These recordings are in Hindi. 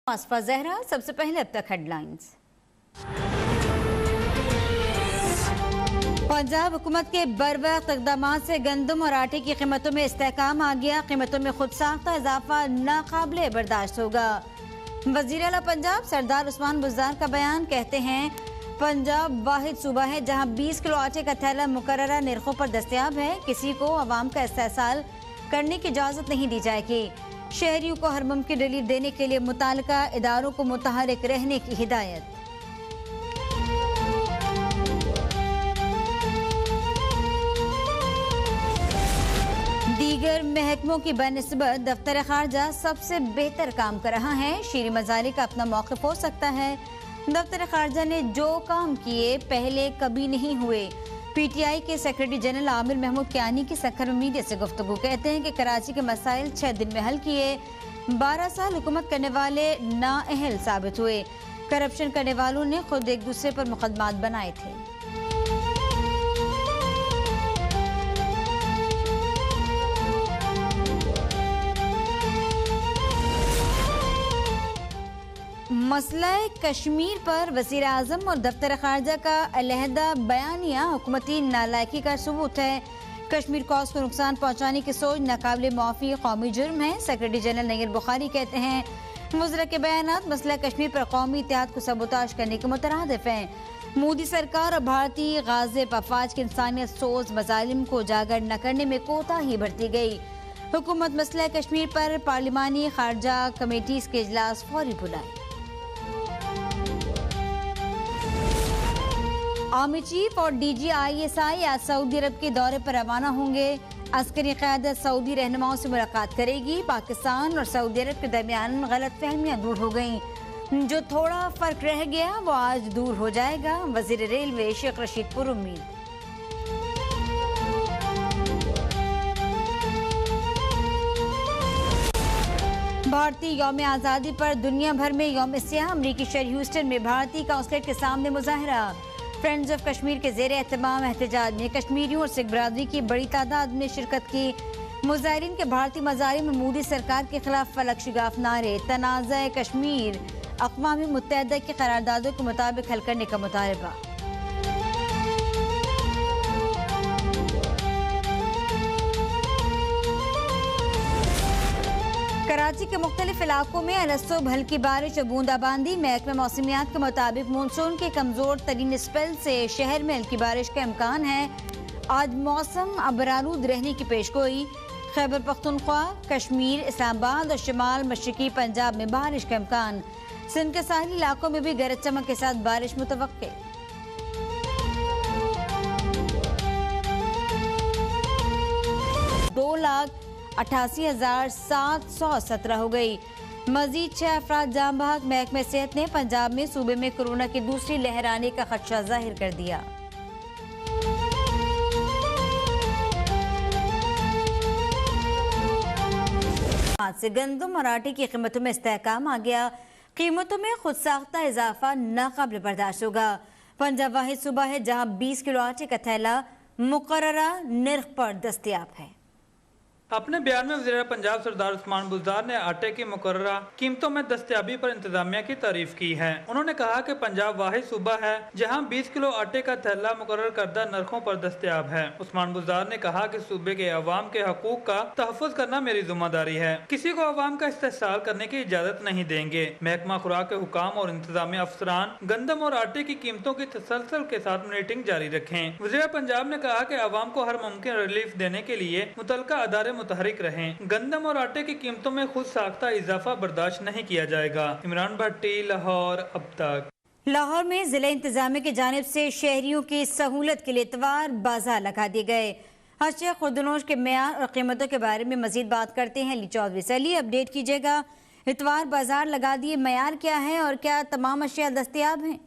आसफा जहरा, सबसे पहले अब तक हेडलाइंस। पंजाब हुकूमत के बरवक्त इक़दाम से गंदम और आटे की कीमतों में इस्तेहकाम आ गया। कीमतों में खुद साख्ता इजाफा नाकाबिले बर्दाश्त होगा। वज़ीर आला पंजाब सरदार उस्मान बुज़दार का बयान, कहते हैं पंजाब वाहिद सूबा है जहां 20 किलो आटे का थैला मुकर्ररा निर्खों पर दस्तयाब है। किसी को अवाम का इस्तेहसाल करने की इजाज़त नहीं दी जाएगी। शहरियों को हर मुमकिन रिलीफ देने के लिए मुताल्लिका इदारों को मुतहरिक रहने की हिदायत। दीगर महकमों की बनिस्बत दफ्तर खारजा सबसे बेहतर काम कर रहा है। शीरी मजाली का अपना मौक़िफ़ हो सकता है। दफ्तर खारजा ने जो काम किए पहले कभी नहीं हुए। PTI के सेक्रेटरी जनरल आमिर महमूद कियानी की सखर मीडिया से गुफ्तगू, कहते हैं कि कराची के मसाइल 6 दिन में हल किए। 12 साल हुकूमत करने वाले नाअहल साबित हुए। करप्शन करने वालों ने खुद एक दूसरे पर मुकदमात बनाए थे। मसला कश्मीर पर वज़ीर आज़म और दफ्तर खारजा का अलहदा बयानिया हुकूमती नालायकी का सबूत है। कश्मीर कौस को नुकसान पहुँचाने की सोच नाकाबिले माफ़ी कौमी जुर्म है। सेक्रेटरी जनरल नईर बुखारी कहते हैं वज़रा के बयानात मसला कश्मीर पर कौमी इत्तेहाद को सबूताज करने के मुतरादिफ हैं। मोदी सरकार और भारतीय गाज़िब अफवाज की इंसानियत सोज मजालिम को उजागर न करने में कोताही बरती गई। हुकूमत मसला कश्मीर पर पार्लिमानी खारजा कमेटीज के इजलास फौरी बुलाए। आर्मी चीफ और DG ISI आज सऊदी अरब के दौरे पर रवाना होंगे। अस्करी क़यादत सऊदी रहनुमाओं से मुलाकात करेगी। पाकिस्तान और सऊदी अरब के दरमियान गलतफहमियां दूर हो गईं। जो थोड़ा फर्क रह गया वो आज दूर हो जाएगा। वज़ीर रेलवे शेख रशीद पुरुम्मीद। भारतीय यौम आज़ादी पर दुनिया भर में यौम सियाह। अमरीकी शहर ह्यूस्टन में भारतीय काउंसलेट के सामने मुजाहरा। फ्रेंड्स ऑफ कश्मीर के ज़ेर एहतमाम एहतजाज में कश्मीरियों और सिख बरादरी की बड़ी तादाद में शिरकत की। मुजाहिरीन के भारतीय मज़ारिम में मोदी सरकार के खिलाफ फलक शिगाफ नारे। तनाज़ा कश्मीर अक़वाम मुत्तहिदा की करारदादों के मुताबिक हल करने का मुतालबा। कराची के मुख्तलिफ इलाकों में अलसुब हल्की बारिश और बूंदाबांदी। महकमा मौसमियात के मुताबिक मानसून के कमजोर तरीन स्पेल से शहर में हल्की बारिश का इम्कान है। आज मौसम अबरालूद रहने की पेशगोई। खैबर पख्तूनख्वा, कश्मीर, इस्लामाबाद और शिमाल मशरकी पंजाब में बारिश का इम्कान। सिंध के साहिली इलाकों में भी गरज चमक के साथ बारिश मुतवक्के। दो लाख 88,717 हो गई। मजीद 6 अफराद जाम बहक। महकमे सेहत ने पंजाब में सूबे में कोरोना की दूसरी लहर आने का खदशा जाहिर कर दिया। आज से गंदम और आटे की कीमतों में इस्तेहकाम आ गया। कीमतों में खुद साख्ता इजाफा नाकाबिल बर्दाश्त होगा। पंजाब वाहिद सूबा है जहां 20 किलो आटे का थैला मुकर्ररा निर्ख पर दस्तयाब है। अपने बयान में वज़ीर पंजाब सरदार उस्मान बुज़दार ने आटे की मुकर्ररा कीमतों में दस्तयाबी पर इंतजामिया की तारीफ की है। उन्होंने कहा कि पंजाब वाहिद सूबा है जहां 20 किलो आटे का थैला मुकर्रर करदा नरखों पर दस्तयाब है। उस्मान बुज़दार ने कहा कि सूबे के अवाम के हकूक का तहफ़्फ़ुज़ करना मेरी जिम्मेदारी है। किसी को अवाम का इस्तेहसाल करने की इजाज़त नहीं देंगे। महकमा खुराक के हुकाम और इंतजामिया अफसरान गंदम और आटे की कीमतों की तसलसल के साथ मॉनिटरिंग जारी रखें। वज़ीर पंजाब ने कहा कि अवाम को हर मुमकिन रिलीफ देने के लिए मुतल्लिका अदारे मुतहरिक रहें। गंदम और आटे की कीमतों में खुद साख्ता इजाफा बर्दाश्त नहीं किया जाएगा। इमरान भट्टी, लाहौर। अब तक लाहौर में जिला इंतजामिया की जानिब से शहरियों की सहूलत के लिए इतवार बाजार लगा दिए गए। अशिया खुर्दनोश के मेयार और कीमतों के बारे में मजीद बात करते हैं अली चौधरी से। अली, अपडेट कीजिएगा। इतवार बाजार लगा दिए, मेयार क्या है और क्या तमाम अशिया दस्तयाब हैं?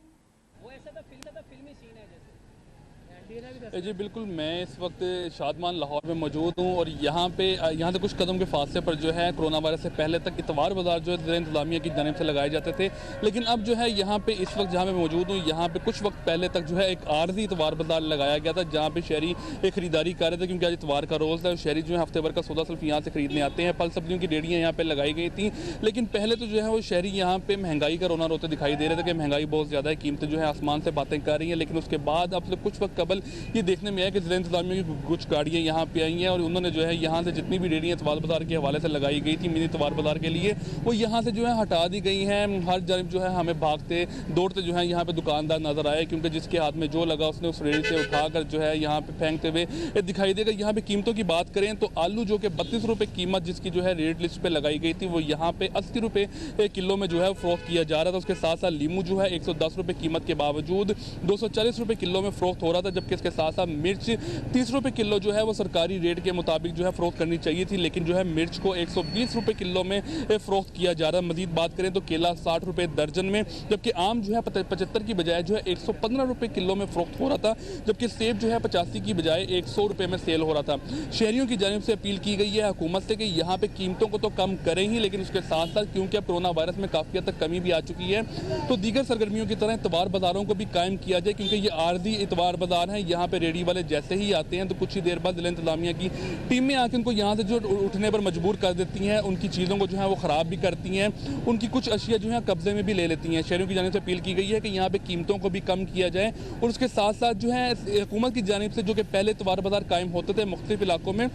जी बिल्कुल, मैं इस वक्त शादमान लाहौर में मौजूद हूँ और यहाँ से कुछ कदम के फासले पर जो है कोरोना वायरस से पहले तक इतवार बाज़ार जो है ज़िला इंतज़ामिया की जानिब से लगाए जाते थे, लेकिन अब जो है यहाँ पे इस वक्त जहाँ मैं मौजूद हूँ यहाँ पे कुछ वक्त पहले तक जो है एक आर्जी इतवार बाज़ार लगाया गया था, जहाँ पे शहरी खरीदारी कर रहे थे क्योंकि आज इतवार का रोज़ है। शहरी जो है हफ्ते भर का सौदा सिर्फ यहाँ से खरीदने आते हैं। फल सब्जियों की रेहड़ियाँ यहाँ पे लगाई गई थी, लेकिन पहले तो जो है वो शहरी यहाँ पे महंगाई का रोना रोते दिखाई दे रहे थे कि महंगाई बहुत ज़्यादा है, कीमतें जो है आसमान से बातें कर रही हैं। लेकिन उसके बाद अब कुछ वक्त कबल ये देखने में आया कि ज़िला इंतज़ामिया की कुछ गाड़ियाँ यहाँ पे आई हैं और उन्होंने जो है यहाँ से जितनी भी रेहड़ियाँ इतवार बाज़ार के हवाले से लगाई गई थी मिनी इतवार बाज़ार के लिए, वो यहाँ से जो है हटा दी गई हैं। हर जानब जो है हमें भागते दौड़ते जो है यहाँ पे दुकानदार नजर आए, क्योंकि जिसके हाथ में जो लगा उसने उस रेहड़ी से उठाकर जो है यहाँ पे फेंकते हुए दिखाई देगा। यहाँ पे कीमतों की बात करें तो आलू जो कि 32 रुपये कीमत जिसकी जो है रेट लिस्ट पे लगाई गई थी, वो यहाँ पे 80 रुपये किलो में जो है फरोख्त किया जा रहा था। उसके साथ साथ लीमू जो है 110 रुपये कीमत के बावजूद 240 रुपये किलो में फरोख्त हो रहा था, जबकि इसके साथ साथ मिर्च 30 रुपये किलो जो है वो सरकारी रेट के मुताबिक जो है फरोख्त करनी चाहिए थी, लेकिन जो है मिर्च को 120 रुपये किलो में फरोख्त किया जा रहा है। मजीद बात करें तो केला 60 रुपये दर्जन में, जबकि आम जो है 75 की बजाय जो है 115 रुपये किलो में फरोख्त हो रहा था, जबकि सेब जो है 85 की बजाय 100 रुपये में सेल हो रहा था। शहरियों की जानिब से अपील की गई है हुकूमत से कि यहाँ पे कीमतों को तो कम करें ही, लेकिन उसके साथ साथ क्योंकि अब कोरोना वायरस में काफ़ी हद तक कमी भी आ चुकी है, तो दीगर सरगर्मियों की तरह इतवार बाज़ारों को भी कायम किया जाए, क्योंकि ये आर्जी इतवार बाज़ार है। यहाँ पे रेडी वाले जैसे ही आते हैं तो कुछ ही देर बाद ज़िला इंतज़ामिया की टीमें आके उनको यहाँ से जो उठने पर मजबूर कर देती हैं, उनकी चीज़ों को जो है वो ख़राब भी करती हैं, उनकी कुछ अशिया जो है कब्जे में भी ले लेती हैं। शहरियों की जानिब से अपील की गई है कि यहाँ पे कीमतों को भी कम किया जाए और उसके साथ साथ जो है हुकूमत की जानिब से जो कि पहले इतवार बाज़ार कायम होते थे मुख्तलिफ इलाकों में,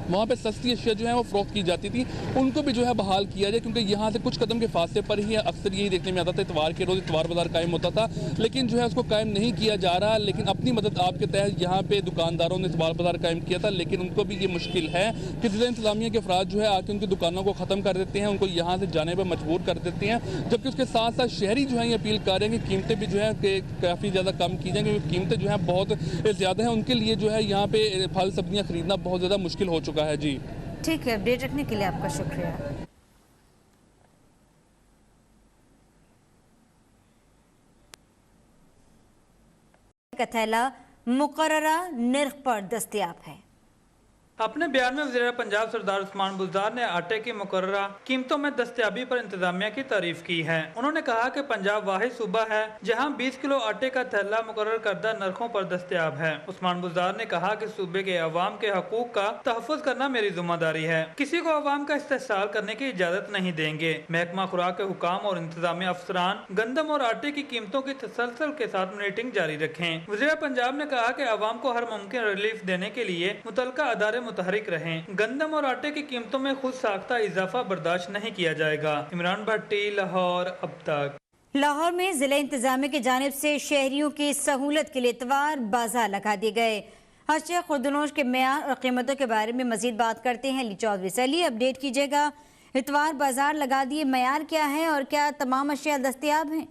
वहाँ पे सस्ती अशिया जो है वो फरोख्त की जाती थी, उनको भी जो है बहाल किया जाए, क्योंकि यहाँ से कुछ कदम के फासले पर ही अक्सर यही देखने में आता था इतवार के रोज़ इतवार बाज़ार कायम होता था, लेकिन जो है उसको कायम नहीं किया जा रहा। लेकिन अपनी मदद आपके तहत यहाँ पे दुकानदारों ने इतवार बाज़ार कायम किया था, लेकिन उनको भी ये मुश्किल है कि ज़िला इंतज़ामिया के अफराद जो है आके उनकी दुकानों को ख़त्म कर देते हैं, उनको यहाँ से जाने पर मजबूर कर देते हैं। जबकि उसके साथ साथ शहरी जो है ये अपील कर रहे हैं कि कीमतें भी जो है काफ़ी ज़्यादा कम की जाएँ, क्योंकि कीमतें जो है बहुत ज़्यादा हैं, उनके लिए जो है यहाँ पे फल सब्जियाँ खरीदना बहुत ज़्यादा मुश्किल हो चुका है। जी ठीक है, अपडेट रखने के लिए आपका शुक्रिया। का थैला मुकर्ररा निर्ख पर दस्तयाब है। अपने बयान में वज़ीर पंजाब सरदार उस्मान बुज़दार ने आटे की मुकर्ररा कीमतों में दस्तयाबी पर इंतजामिया की तारीफ की है। उन्होंने कहा कि पंजाब वाहिद सूबा है जहां 20 किलो आटे का थैला मुकर्रर करदा नरखों पर दस्तयाब है। उस्मान बुज़दार ने कहा कि सूबे के अवाम के हकूक का तहफ़्फ़ुज़ करना मेरी जिम्मेदारी है, किसी को अवाम का इस्तेहसाल करने की इजाज़त नहीं देंगे। महकमा खुराक के हुकाम और इंतजामी अफसरान गंदम और आटे की कीमतों की तसलसल के साथ मॉनिटरिंग जारी रखें। वज़ीर पंजाब ने कहा कि अवाम को हर मुमकिन रिलीफ देने के लिए मुतलका अदारे मुतहरिक रहें। गंदम और आटे की कीमतों में खुद साख्ता इजाफा बर्दाश्त नहीं किया जाएगा। इमरान भट्टी, लाहौर। अब तक लाहौर में जिला इंतजामिया की जानिब से शहरियों की सहूलत के लिए इतवार बाजार लगा दिए गए। अशिया खुर्दनोश के मेयार और कीमतों के बारे में मजीद बात करते हैं अली चौधरी से। अली, अपडेट कीजिएगा, इतवार बाजार लगा दिए, मेयार क्या है और क्या तमाम अशिया दस्तयाब हैं?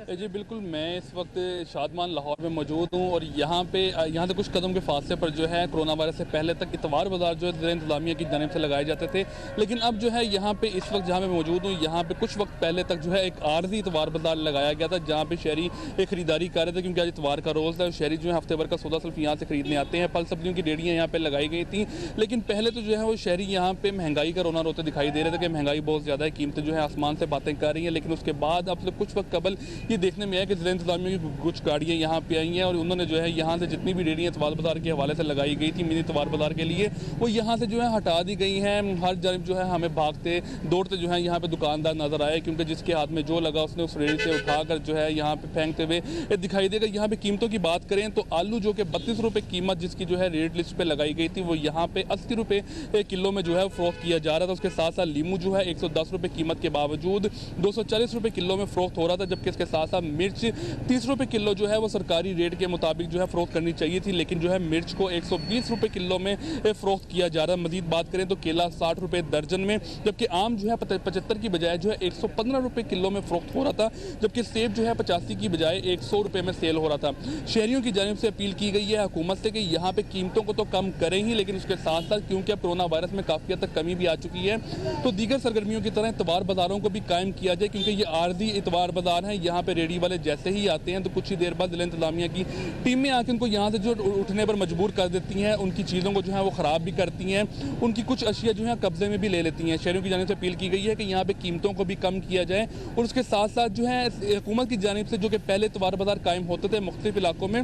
जी बिल्कुल, मैं इस वक्त शादमान लाहौर में मौजूद हूँ और यहाँ से कुछ कदम के फासले पर जो है कोरोना वायरस से पहले तक इतवार बाज़ार जो है ज़िला इंतज़ामिया की जानिब से लगाए जाते थे, लेकिन अब जो है यहाँ पे इस वक्त जहाँ मैं मौजूद हूँ यहाँ पे कुछ वक्त पहले तक जो है एक आर्जी इतवार बाज़ार लगाया गया था, जहाँ पे शहरी खरीदारी कर रहे थे क्योंकि आज इतवार का रोज़ है। शहरी जो है हफ्ते भर का सौदा सिर्फ यहाँ से खरीदने आते हैं। फल सब्जियों की रेहड़ियाँ यहाँ पे लगाई गई थी, लेकिन पहले तो जो है वो शहरी यहाँ पे महंगाई का रोना रोते दिखाई दे रहे थे कि महंगाई बहुत ज़्यादा है, कीमतें जो है आसमान से बातें कर रही हैं। लेकिन उसके बाद अब कुछ वक्त कबल ये देखने में आया कि ज़िला इंतज़ामिया की कुछ गाड़ियाँ यहाँ पे आई हैं और उन्होंने जो है यहाँ से जितनी भी रेहड़ियाँ इतवार बाज़ार के हवाले से लगाई गई थी मिनी इतवार बाज़ार के लिए, वो यहाँ से जो है हटा दी गई हैं। हर जानब जो है हमें भागते दौड़ते जो है यहाँ पे दुकानदार नजर आए, क्योंकि जिसके हाथ में जो लगा उसने उस रेहड़ी से उठाकर जो है यहाँ पे फेंकते हुए दिखाई देगा। यहाँ पे कीमतों की बात करें तो आलू जो कि 32 रुपये कीमत जिसकी जो है रेट लिस्ट पे लगाई गई थी, वो यहाँ पे 80 रुपये किलो में जो है फरोख्त किया जा रहा था। उसके साथ साथ लीमू जो है 110 रुपये कीमत के बावजूद 240 रुपये किलो में फरोख्त हो रहा था, जबकि इसके साथ साथ मिर्च 30 रुपये किलो जो है वो सरकारी रेट के मुताबिक जो है फरोख्त करनी चाहिए थी, लेकिन जो है मिर्च को 120 रुपये किलो में फरोख्त किया जा रहा है। मजीद बात करें तो केला 60 रुपये दर्जन में, जबकि आम जो है 75 की बजाय जो है 115 रुपये किलो में फरोख्त हो रहा था, जबकि सेब जो है 85 की बजाय 100 रुपये में सेल हो रहा था। शहरियों की जानिब से अपील की गई है हुकूमत से कि यहाँ पे कीमतों को तो कम करें ही, लेकिन उसके साथ साथ क्योंकि अब कोरोना वायरस में काफ़ी हद तक कमी भी आ चुकी है, तो दीगर सरगर्मियों की तरह इतवार बाज़ारों को भी कायम किया जाए, क्योंकि ये आर्जी इतवार बाज़ार है। यहाँ पे रेडी वाले जैसे ही आते हैं तो कुछ ही देर बाद जिला इंतजामिया की टीमें आके उनको यहाँ से जो उठने पर मजबूर कर देती हैं, उनकी चीज़ों को जो है वो ख़राब भी करती हैं, उनकी कुछ अशिया जो है कब्जे में भी ले लेती हैं। शहरियों की जानिब से अपील की गई है कि यहाँ पे कीमतों को भी कम किया जाए और उसके साथ साथ जो है हुकूमत की जानिब से जो कि पहले इतवार बाजार कायम होते थे मुख्तलिफ इलाकों में,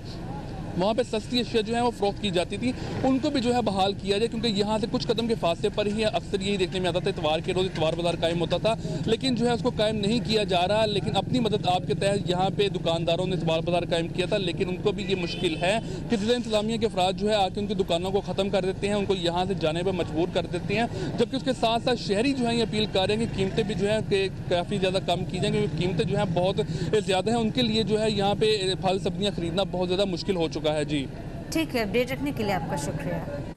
वहाँ पे सस्ती अशिया जो है वो फ़रोख्त की जाती थी, उनको भी जो है बहाल किया जाए, क्योंकि यहाँ से कुछ कदम के फासले पर ही अक्सर यही देखने में आता था इतवार के रोज़ इतवार बाजार कायम होता था, लेकिन जो है उसको कायम नहीं किया जा रहा। लेकिन अपनी मदद आपके तहत यहाँ पे दुकानदारों ने इतवार बाजार कायम किया था, लेकिन उनको भी ये मुश्किल है कि जिला इंतजामिया के अफराद जो है आके उनकी दुकानों को ख़त्म कर देते हैं, उनको यहाँ से जाने पर मजबूर कर देते हैं। जबकि उसके साथ साथ शहरी जो है ये अपील कर रहे हैं कि कीमतें भी जो है काफ़ी ज़्यादा कम की जाएँ, क्योंकि कीमतें जो है बहुत ज़्यादा हैं, उनके लिए जो है यहाँ पे फल सब्जियाँ खरीदना बहुत ज़्यादा मुश्किल हो चुका है। जी ठीक है, अपडेट रखने के लिए आपका शुक्रिया।